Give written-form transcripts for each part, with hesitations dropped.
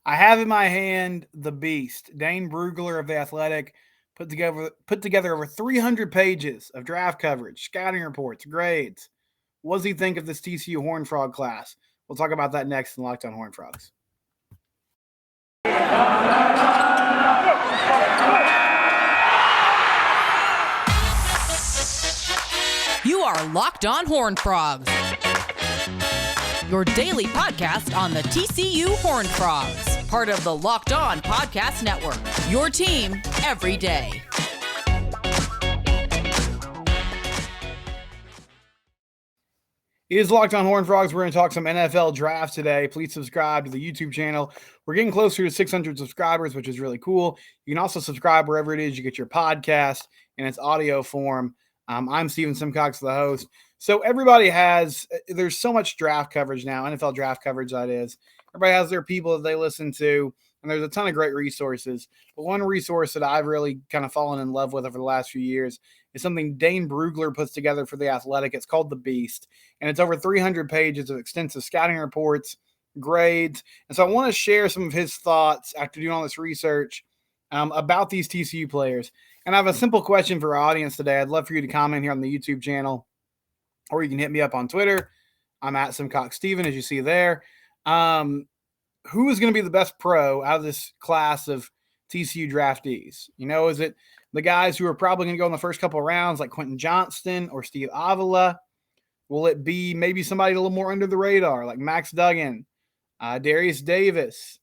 I have in my hand the beast, Dane Brugler of The Athletic, put together over 300 pages of draft coverage, scouting reports, grades. What does he think of this TCU Horned Frog class? We'll talk about that next in Locked On Horned Frogs. You are Locked On Horned Frogs, your daily podcast on the TCU Horned Frogs, part of the Locked On Podcast Network, your team every day. It is Locked On Horned Frogs. We're going to talk some NFL draft today. Please subscribe to the YouTube channel. We're getting closer to 600 subscribers, which is really cool. You can also subscribe wherever it is you get your podcast in its audio form. I'm Steven Simcox, the host. So there's so much draft coverage now, NFL draft coverage, that is. Everybody has their people that they listen to, and there's a ton of great resources. But one resource that I've really kind of fallen in love with over the last few years is something Dane Brugler puts together for The Athletic. It's called The Beast, and it's over 300 pages of extensive scouting reports, grades. And so I want to share some of his thoughts after doing all this research about these TCU players. And I have a simple question for our audience today. I'd love for you to comment here on the YouTube channel, or you can hit me up on Twitter. I'm at Simcox Steven, as you see there. Who is going to be the best pro out of this class of TCU draftees? Is it the guys who are probably going to go in the first couple of rounds, like Quentin Johnston or Steve Avila? Will it be maybe somebody a little more under the radar, like Max Duggan, Darius Davis,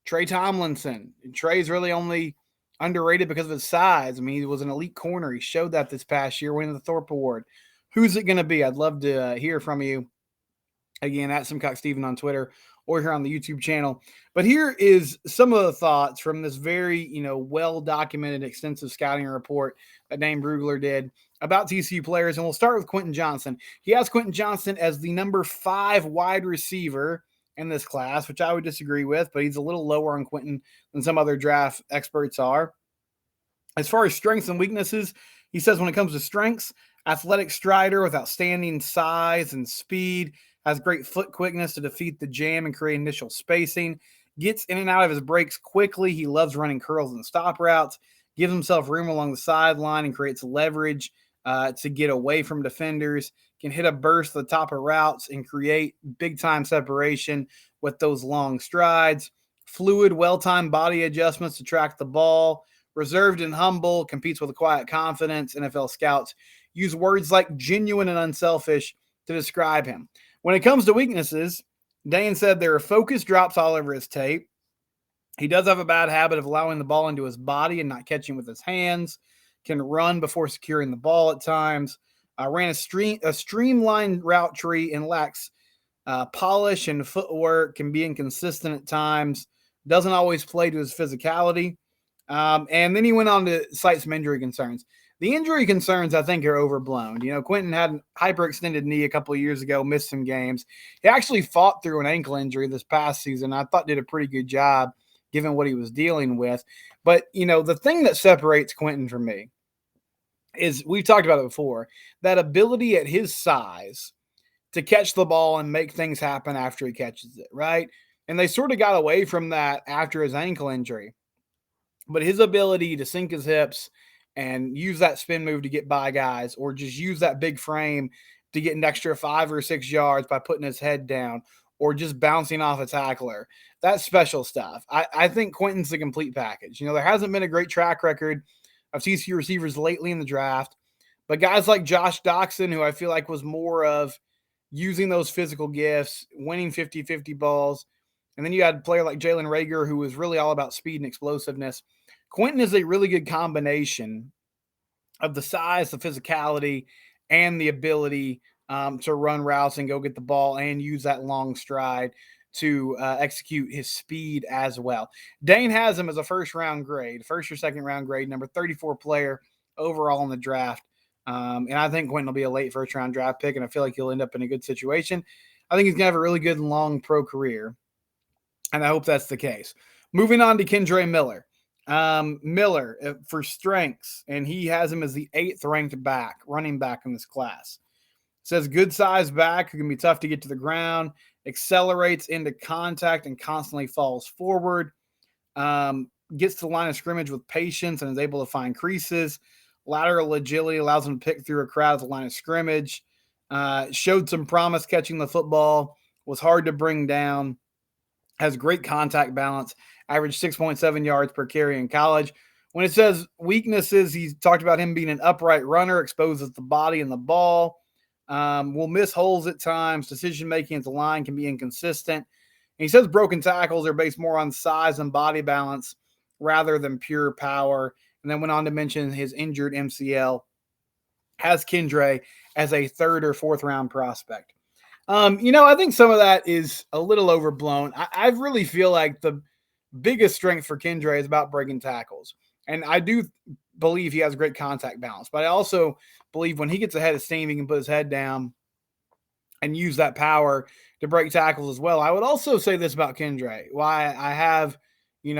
Trey Tomlinson? And Trey's really only underrated because of his size. I mean, he was an elite corner. He showed that this past year, winning the Thorpe Award. Who's it going to be? I'd love to hear from you. Again, at Simcox Steven on Twitter or here on the YouTube channel. But here is some of the thoughts from this very, well-documented, extensive scouting report that Dane Brugler did about TCU players. And we'll start with Quentin Johnston. He has Quentin Johnston as the number 5 wide receiver in this class, which I would disagree with, but he's a little lower on Quentin than some other draft experts are. As far as strengths and weaknesses, he says when it comes to strengths, athletic strider with outstanding size and speed, has great foot quickness to defeat the jam and create initial spacing, gets in and out of his breaks quickly. He loves running curls and stop routes, gives himself room along the sideline and creates leverage to get away from defenders, can hit a burst at the top of routes and create big-time separation with those long strides. Fluid, well-timed body adjustments to track the ball. Reserved and humble, competes with a quiet confidence. NFL scouts use words like genuine and unselfish to describe him. When it comes to weaknesses, Dane said there are focus drops all over his tape. He does have a bad habit of allowing the ball into his body and not catching with his hands. Can run before securing the ball at times. Ran a streamlined route tree and lacks polish and footwork. Can be inconsistent at times. Doesn't always play to his physicality. And then he went on to cite some injury concerns. The injury concerns, I think, are overblown. Quentin had a hyperextended knee a couple of years ago, missed some games. He actually fought through an ankle injury this past season. I thought did a pretty good job given what he was dealing with. But, the thing that separates Quentin from me is, we've talked about it before, that ability at his size to catch the ball and make things happen after he catches it, right? And they sort of got away from that after his ankle injury. But his ability to sink his hips and use that spin move to get by guys, or just use that big frame to get an extra 5 or 6 yards by putting his head down, or just bouncing off a tackler. That's special stuff. I think Quentin's the complete package. There hasn't been a great track record of TCU receivers lately in the draft, but guys like Josh Doxson, who I feel like was more of using those physical gifts, winning 50-50 balls, and then you had a player like Jalen Reagor, who was really all about speed and explosiveness. Quentin is a really good combination of the size, the physicality, and the ability to run routes and go get the ball and use that long stride to execute his speed as well. Dane has him as a first or second round grade, number 34 player overall in the draft. And I think Quentin will be a late first round draft pick, and I feel like he'll end up in a good situation. I think he's going to have a really good long pro career, and I hope that's the case. Moving on to Kendre Miller. Miller for strengths, and he has him as the 8th ranked running back in this class. Says good size back who can be tough to get to the ground, accelerates into contact and constantly falls forward, gets to the line of scrimmage with patience and is able to find creases. Lateral agility allows him to pick through a crowd at the line of scrimmage. Showed some promise catching the football, was hard to bring down, has great contact balance, averaged 6.7 yards per carry in college. When it says weaknesses, he's talked about him being an upright runner, exposes the body and the ball, will miss holes at times. Decision-making at the line can be inconsistent. And he says broken tackles are based more on size and body balance rather than pure power. And then went on to mention his injured MCL has Kendre as a 3rd or 4th round prospect. I think some of that is a little overblown. I really feel like the biggest strength for Kendre is about breaking tackles. And I do believe he has great contact balance, but I also believe when he gets ahead of steam, he can put his head down and use that power to break tackles as well. I would also say this about Kendre, why I have,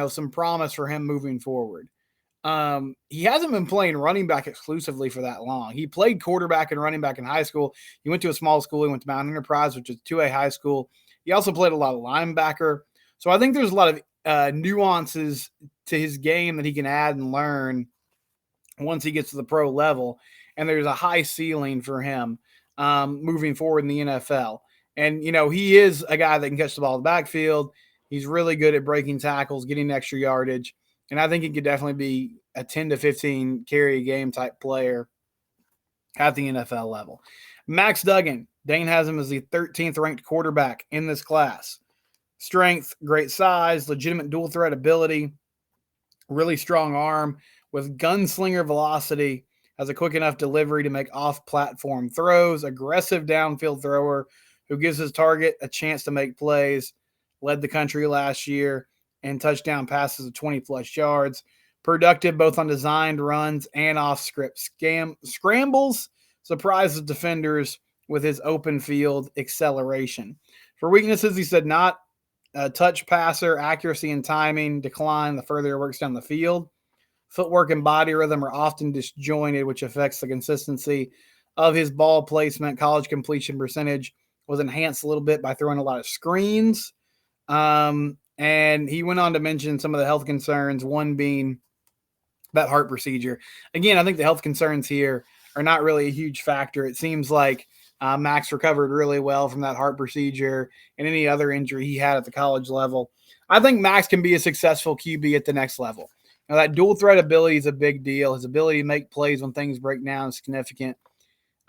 some promise for him moving forward. He hasn't been playing running back exclusively for that long. He played quarterback and running back in high school. He went to a small school. He went to Mount Enterprise, which is 2A high school. He also played a lot of linebacker. So I think there's a lot of nuances to his game that he can add and learn once he gets to the pro level. And there's a high ceiling for him moving forward in the NFL. And, he is a guy that can catch the ball in the backfield. He's really good at breaking tackles, getting extra yardage. And I think he could definitely be a 10 to 15 carry a game type player at the NFL level. Max Duggan, Dane has him as the 13th ranked quarterback in this class. Strength, great size, legitimate dual threat ability, really strong arm with gunslinger velocity, has a quick enough delivery to make off-platform throws, aggressive downfield thrower who gives his target a chance to make plays, led the country last year and touchdown passes of 20-plus yards. Productive both on designed runs and off-script scrambles. Surprises defenders with his open field acceleration. For weaknesses, he said not a touch passer, accuracy and timing decline the further he works down the field. Footwork and body rhythm are often disjointed, which affects the consistency of his ball placement. College completion percentage was enhanced a little bit by throwing a lot of screens. And he went on to mention some of the health concerns, one being that heart procedure. Again, I think the health concerns here are not really a huge factor. It seems like Max recovered really well from that heart procedure and any other injury he had at the college level. I think Max can be a successful QB at the next level. Now, that dual threat ability is a big deal. His ability to make plays when things break down is significant.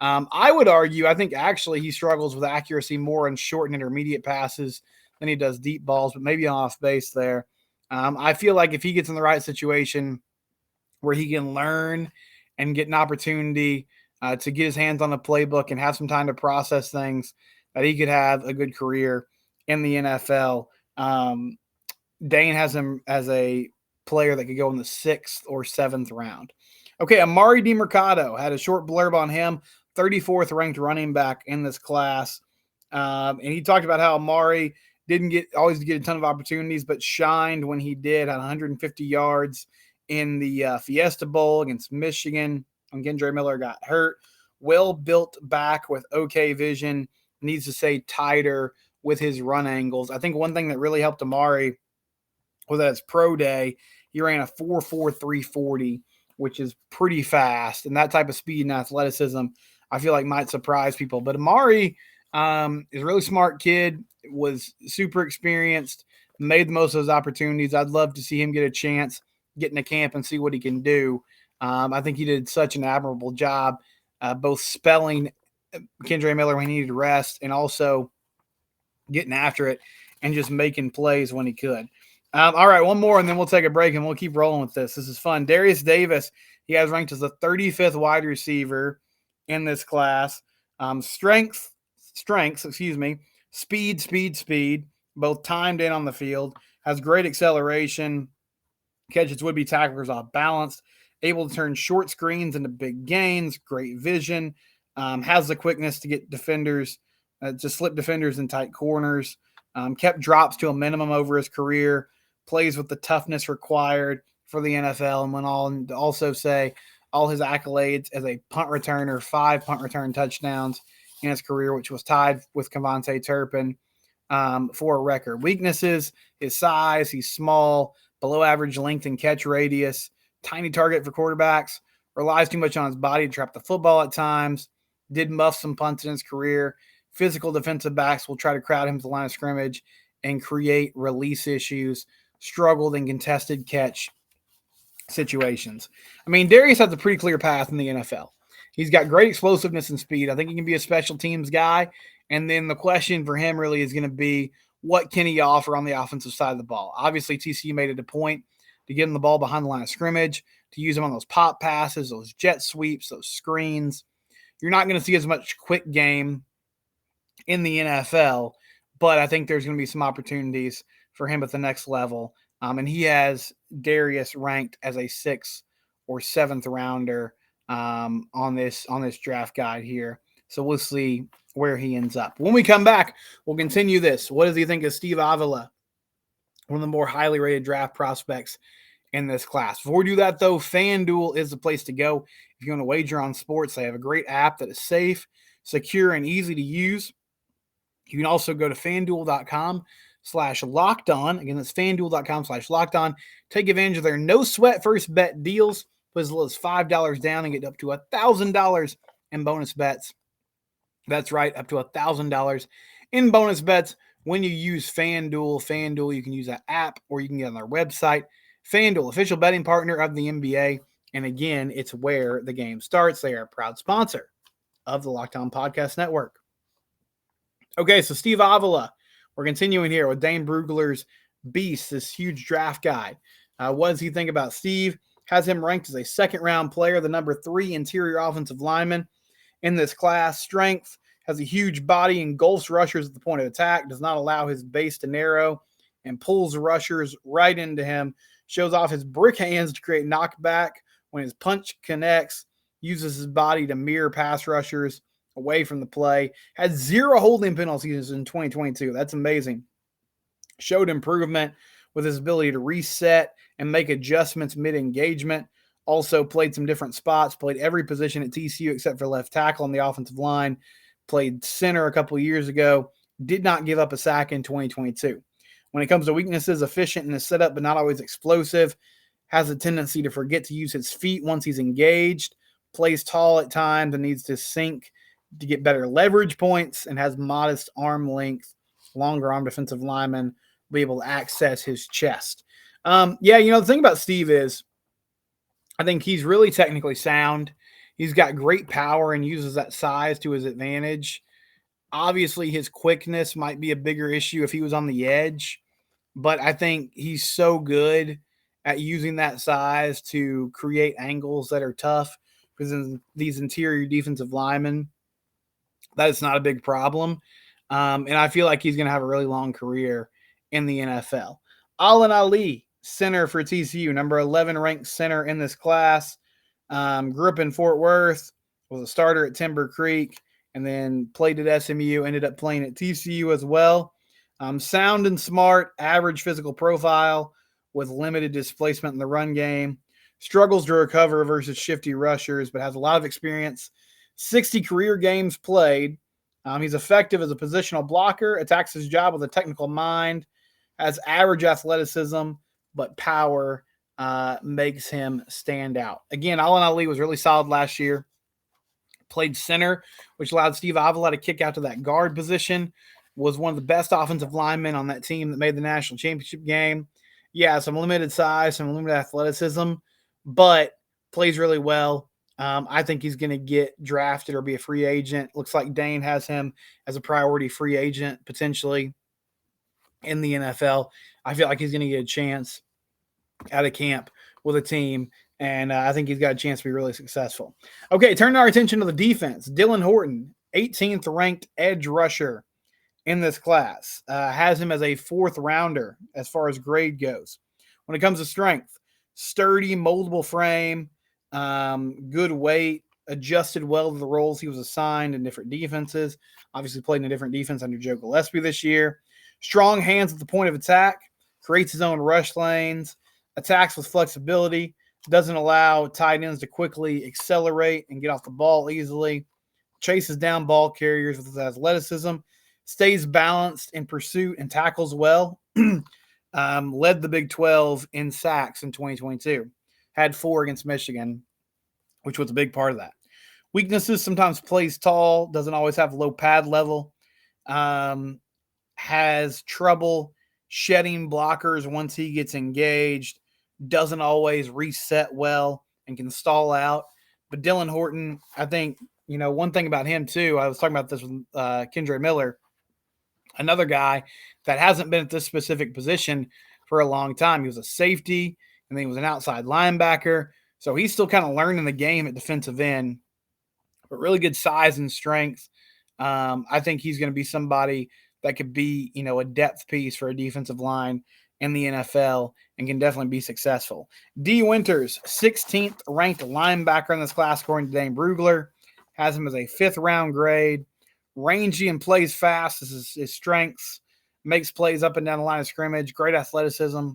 I would argue, I think actually he struggles with accuracy more in short and intermediate passes than he does deep balls, but maybe off base there. I feel like if he gets in the right situation where he can learn and get an opportunity to get his hands on the playbook and have some time to process things, that he could have a good career in the NFL. Dane has him as a player that could go in the 6th or 7th round. Okay, Amari DiMercado had a short blurb on him, 34th ranked running back in this class. And he talked about how Amari didn't always get a ton of opportunities, but shined when he did, had 150 yards in the Fiesta Bowl against Michigan when Kendre Miller got hurt. Well-built back with okay vision, needs to stay tighter with his run angles. I think one thing that really helped Amari was at his pro day, he ran a 4.4 340, which is pretty fast. And that type of speed and athleticism, I feel like might surprise people. But Amari is a really smart kid, was super experienced, made the most of his opportunities. I'd love to see him get a chance, get into camp and see what he can do. I think he did such an admirable job, both spelling Kendre Miller when he needed rest and also getting after it and just making plays when he could. All right, one more, and then we'll take a break, and we'll keep rolling with this. This is fun. Darius Davis, he has ranked as the 35th wide receiver in this class. Strengths, speed, both timed and on the field. Has great acceleration, catches would-be tacklers off balance, able to turn short screens into big gains, great vision, has the quickness to get defenders, to slip defenders in tight corners, kept drops to a minimum over his career, plays with the toughness required for the NFL, and went on to also say all his accolades as a punt returner, 5 punt return touchdowns in his career, which was tied with Cavante Turpin. for a record. Weaknesses, his size, he's small, below average length and catch radius, tiny target for quarterbacks, relies too much on his body to trap the football at times, did muff some punts in his career. Physical defensive backs will try to crowd him to the line of scrimmage and create release issues, struggled in contested catch situations. I mean, Darius has a pretty clear path in the NFL. He's got great explosiveness and speed. I think he can be a special teams guy. And then the question for him really is going to be, what can he offer on the offensive side of the ball? Obviously, TCU made it a point to get him the ball behind the line of scrimmage, to use him on those pop passes, those jet sweeps, those screens. You're not going to see as much quick game in the NFL, but I think there's going to be some opportunities for him at the next level. And he has Darius ranked as a 6th or 7th rounder on this draft guide here. So we'll see where he ends up. When we come back, we'll continue this. What does he think of Steve Avila, one of the more highly rated draft prospects in this class? Before we do that, though, FanDuel is the place to go. If you want to wager on sports, they have a great app that is safe, secure, and easy to use. You can also go to FanDuel.com/lockedon. Again, that's FanDuel.com/lockedon. Take advantage of their no sweat first bet deals. Put as little as $5 down and get up to $1,000 in bonus bets. That's right, up to $1,000 in bonus bets when you use FanDuel. FanDuel, you can use that app or you can get on their website. FanDuel, official betting partner of the NBA. And again, it's where the game starts. They are a proud sponsor of the Locked On Podcast Network. Okay, so Steve Avila. We're continuing here with Dane Brugler's Beast, this huge draft guide. What does he think about Steve? Has him ranked as a second-round player, the number 3 interior offensive lineman in this class. Strength, has a huge body, engulfs rushers at the point of attack, does not allow his base to narrow, and pulls rushers right into him. Shows off his brick hands to create knockback when his punch connects, uses his body to mirror pass rushers away from the play. Had 0 holding penalties in 2022. That's amazing. Showed improvement with his ability to reset and make adjustments mid-engagement. Also played some different spots, played every position at TCU except for left tackle on the offensive line. Played center a couple of years ago. Did not give up a sack in 2022. When it comes to weaknesses, efficient in his setup but not always explosive. Has a tendency to forget to use his feet once he's engaged. Plays tall at times and needs to sink to get better leverage points, and has modest arm length. Longer arm defensive lineman will be able to access his chest. The thing about Steve is I think he's really technically sound. He's got great power and uses that size to his advantage. Obviously, his quickness might be a bigger issue if he was on the edge, but I think he's so good at using that size to create angles that are tough for these interior defensive linemen. That is not a big problem. And I feel like he's going to have a really long career in the NFL. Allen Ali, center for TCU, number 11 ranked center in this class. Grew up in Fort Worth, was a starter at Timber Creek, and then played at SMU, ended up playing at TCU as well. Sound and smart, average physical profile with limited displacement in the run game. Struggles to recover versus shifty rushers, but has a lot of experience. 60 career games played. He's effective as a positional blocker, attacks his job with a technical mind, has average athleticism, but power makes him stand out. Again, Allen Ali was really solid last year. Played center, which allowed Steve Avila to kick out to that guard position. Was one of the best offensive linemen on that team that made the national championship game. Yeah, some limited size, some limited athleticism, but plays really well. I think he's going to get drafted or be a free agent. Looks like Dane has him as a priority free agent potentially in the NFL. I feel like he's going to get a chance out of camp with a team, and I think he's got a chance to be really successful. Okay, turning our attention to the defense. Dylan Horton, 18th ranked edge rusher in this class. Has him as a 4th rounder as far as grade goes. When it comes to strength, sturdy, moldable frame, good weight, adjusted well to the roles he was assigned in different defenses. Obviously played in a different defense under Joe Gillespie this year. Strong hands at the point of attack, creates his own rush lanes, attacks with flexibility, doesn't allow tight ends to quickly accelerate and get off the ball easily, chases down ball carriers with his athleticism, stays balanced in pursuit and tackles well. Led the Big 12 in sacks in 2022. Had 4 against Michigan, which was a big part of that. Weaknesses, sometimes plays tall, doesn't always have low pad level, has trouble shedding blockers once he gets engaged, doesn't always reset well, and can stall out. But Dylan Horton, I think, one thing about him too, I was talking about this with Kendra Miller, another guy that hasn't been at this specific position for a long time. He was a safety, and then he was an outside linebacker. So he's still kind of learning the game at defensive end, but really good size and strength. I think he's going to be somebody that could be, a depth piece for a defensive line in the NFL and can definitely be successful. D. Winters, 16th ranked linebacker in this class, according to Dane Brugler, has him as a 5th-round grade. Rangy and plays fast is his strengths. Makes plays up and down the line of scrimmage. Great athleticism.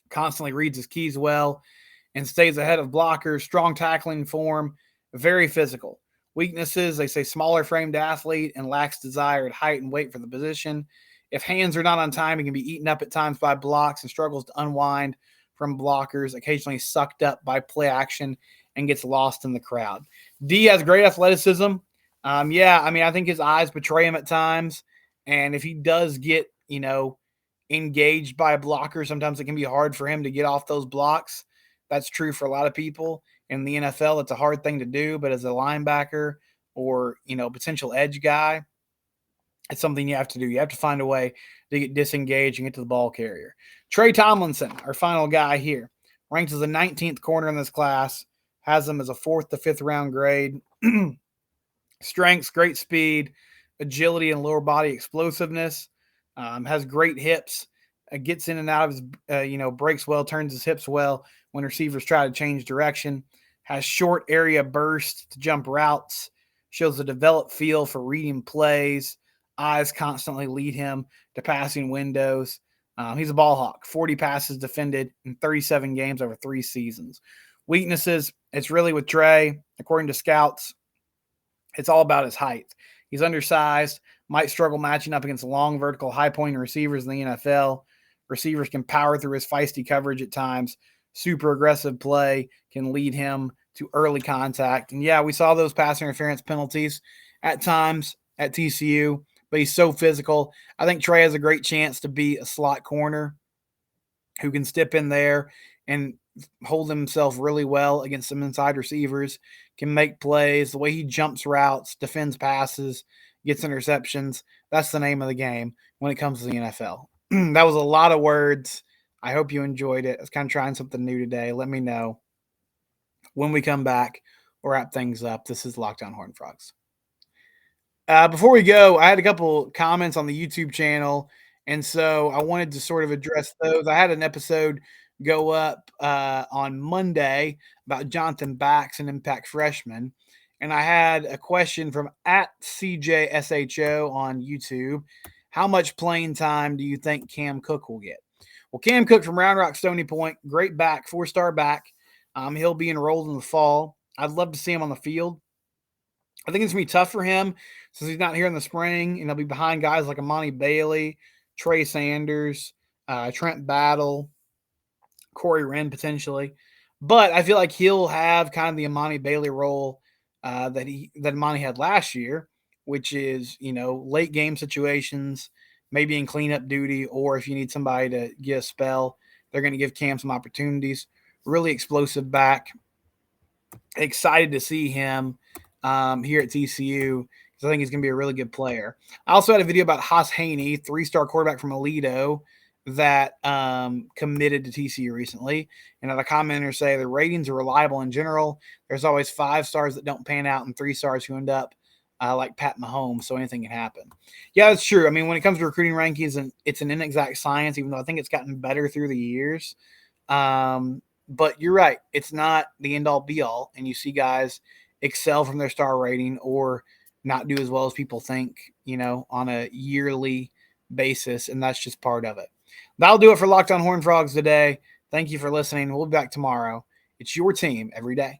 Constantly reads his keys well and stays ahead of blockers. Strong tackling form. Very physical. Weaknesses, they say smaller framed athlete and lacks desired height and weight for the position. If hands are not on time, he can be eaten up at times by blocks and struggles to unwind from blockers, occasionally sucked up by play action and gets lost in the crowd. D has great athleticism. I think his eyes betray him at times. And if he does get, engaged by a blocker, sometimes it can be hard for him to get off those blocks. That's true for a lot of people. In the NFL, it's a hard thing to do, but as a linebacker or, potential edge guy, it's something you have to do. You have to find a way to get disengaged and get to the ball carrier. Trey Tomlinson, our final guy here, ranks as the 19th corner in this class, has him as a 4th to 5th round grade. Strengths, great speed, agility, and lower body explosiveness. Has great hips, gets in and out of his, breaks well, turns his hips well when receivers try to change direction. Has short area burst to jump routes. Shows a developed feel for reading plays. Eyes constantly lead him to passing windows. He's a ball hawk. 40 passes defended in 37 games over 3 seasons. Weaknesses, it's really with Trey, according to scouts, it's all about his height. He's undersized, might struggle matching up against long, vertical, high-pointing receivers in the NFL. Receivers can power through his feisty coverage at times. Super aggressive play can lead him to early contact. And, we saw those pass interference penalties at times at TCU, but he's so physical. I think Trey has a great chance to be a slot corner who can step in there and hold himself really well against some inside receivers, can make plays. The way he jumps routes, defends passes, gets interceptions, that's the name of the game when it comes to the NFL. That was a lot of words. I hope you enjoyed it. I was kind of trying something new today. Let me know when we come back or wrap things up. This is Locked On Horned Frogs. Before we go, I had a couple comments on the YouTube channel, and so I wanted to sort of address those. I had an episode go up on Monday about Jonathan Bax, an impact freshman, and I had a question from @CJSHO on YouTube. How much playing time do you think Cam Cook will get? Well, Cam Cook from Round Rock Stony Point, great back, 4-star back. He'll be enrolled in the fall. I'd love to see him on the field. I think it's going to be tough for him since he's not here in the spring, and he'll be behind guys like Amani Bailey, Trey Sanders, Trent Battle, Corey Wren potentially. But I feel like he'll have kind of the Amani Bailey role that Amani had last year, which is, late game situations, maybe in cleanup duty, or if you need somebody to get a spell, they're going to give Cam some opportunities. Really explosive back. Excited to see him here at TCU because I think he's going to be a really good player. I also had a video about Haas Haney, 3-star quarterback from Aledo that committed to TCU recently. And the commenters say the ratings are reliable in general. There's always 5 stars that don't pan out and 3 stars who end up like Pat Mahomes, so anything can happen. Yeah, that's true. I mean, when it comes to recruiting rankings, it's an inexact science, even though I think it's gotten better through the years. But you're right. It's not the end-all, be-all, and you see guys excel from their star rating or not do as well as people think, on a yearly basis, and that's just part of it. That'll do it for Locked On Horned Frogs today. Thank you for listening. We'll be back tomorrow. It's your team every day.